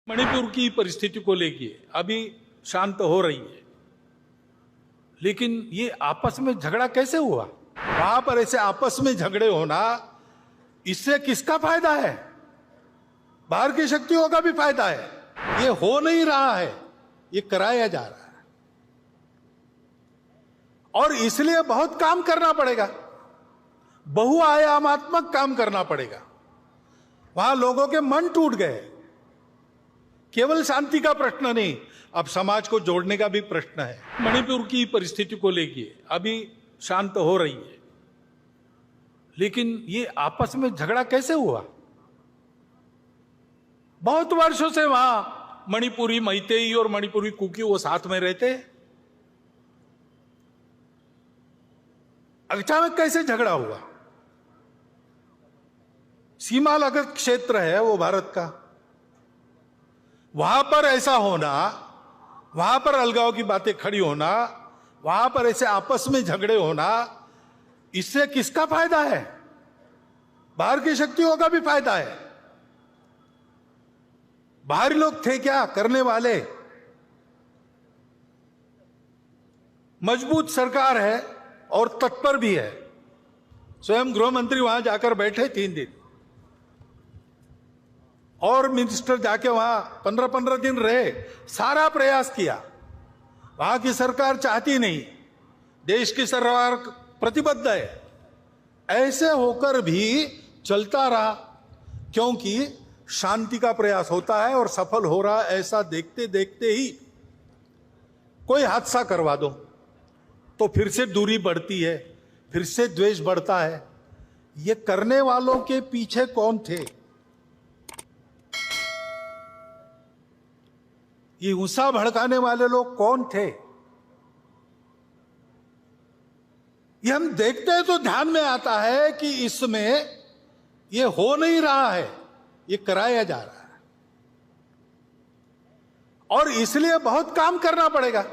मणिपुर की परिस्थिति को लेके अभी शांत हो रही है, लेकिन ये आपस में झगड़ा कैसे हुआ? वहां पर ऐसे आपस में झगड़े होना, इससे किसका फायदा है? बाहर की शक्तियों का भी फायदा है। ये हो नहीं रहा है, ये कराया जा रहा है और इसलिए बहुत काम करना पड़ेगा, बहुआयामात्मक काम करना पड़ेगा। वहां लोगों के मन टूट गए। केवल शांति का प्रश्न नहीं, अब समाज को जोड़ने का भी प्रश्न है। मणिपुर की परिस्थिति को लेके अभी शांत हो रही है, लेकिन ये आपस में झगड़ा कैसे हुआ? बहुत वर्षों से वहां मणिपुरी मैतेई और मणिपुरी कुकी वो साथ में रहते हैं। अचानक कैसे झगड़ा हुआ? सीमा लगत क्षेत्र है वो भारत का, वहां पर ऐसा होना, वहां पर अलगाव की बातें खड़ी होना, वहां पर ऐसे आपस में झगड़े होना, इससे किसका फायदा है? बाहर की शक्तियों का भी फायदा है। बाहरी लोग थे क्या करने वाले? मजबूत सरकार है और तत्पर भी है। स्वयं गृह मंत्री वहां जाकर बैठे 3 दिन और मिनिस्टर जाके वहां 15-15 दिन रहे, सारा प्रयास किया। वहां की सरकार चाहती नहीं, देश की सरकार प्रतिबद्ध है। ऐसे होकर भी चलता रहा, क्योंकि शांति का प्रयास होता है और सफल हो रहा है। ऐसा देखते देखते ही कोई हादसा करवा दो तो फिर से दूरी बढ़ती है, फिर से द्वेष बढ़ता है। ये करने वालों के पीछे कौन थे? ये गुस्सा भड़काने वाले लोग कौन थे? ये हम देखते हैं तो ध्यान में आता है कि इसमें ये हो नहीं रहा है, ये कराया जा रहा है और इसलिए बहुत काम करना पड़ेगा,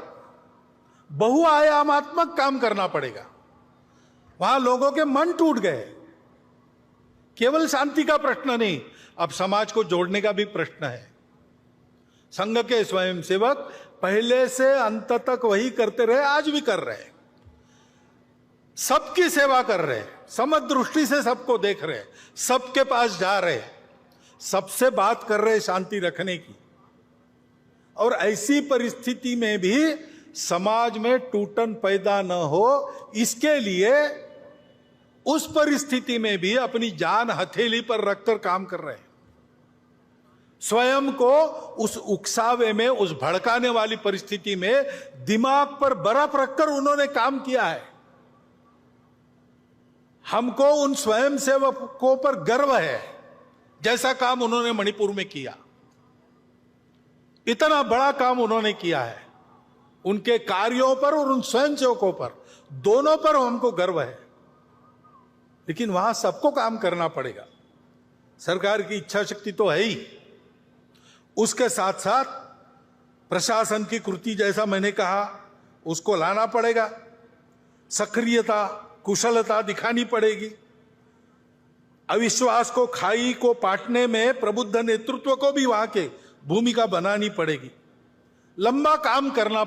बहुआयामात्मक काम करना पड़ेगा। वहां लोगों के मन टूट गए। केवल शांति का प्रश्न नहीं, अब समाज को जोड़ने का भी प्रश्न है। संघ के स्वयंसेवक पहले से अंत तक वही करते रहे, आज भी कर रहे हैं। सबकी सेवा कर रहे हैं, समदृष्टि से सबको देख रहे हैं, सबके पास जा रहे हैं, सबसे बात कर रहे हैं शांति रखने की। और ऐसी परिस्थिति में भी समाज में टूटन पैदा न हो, इसके लिए उस परिस्थिति में भी अपनी जान हथेली पर रखकर काम कर रहे हैं। स्वयं को उस उकसावे में, उस भड़काने वाली परिस्थिति में दिमाग पर बर्फ रखकर उन्होंने काम किया है। हमको उन स्वयंसेवकों पर गर्व है, जैसा काम उन्होंने मणिपुर में किया। इतना बड़ा काम उन्होंने किया है। उनके कार्यों पर और उन स्वयंसेवकों पर, दोनों पर हमको गर्व है। लेकिन वहां सबको काम करना पड़ेगा। सरकार की इच्छा शक्ति तो है ही, उसके साथ साथ प्रशासन की कृति, जैसा मैंने कहा, उसको लाना पड़ेगा। सक्रियता, कुशलता दिखानी पड़ेगी। अविश्वास को, खाई को पाटने में प्रबुद्ध नेतृत्व को भी वहां के भूमिका बनानी पड़ेगी। लंबा काम करना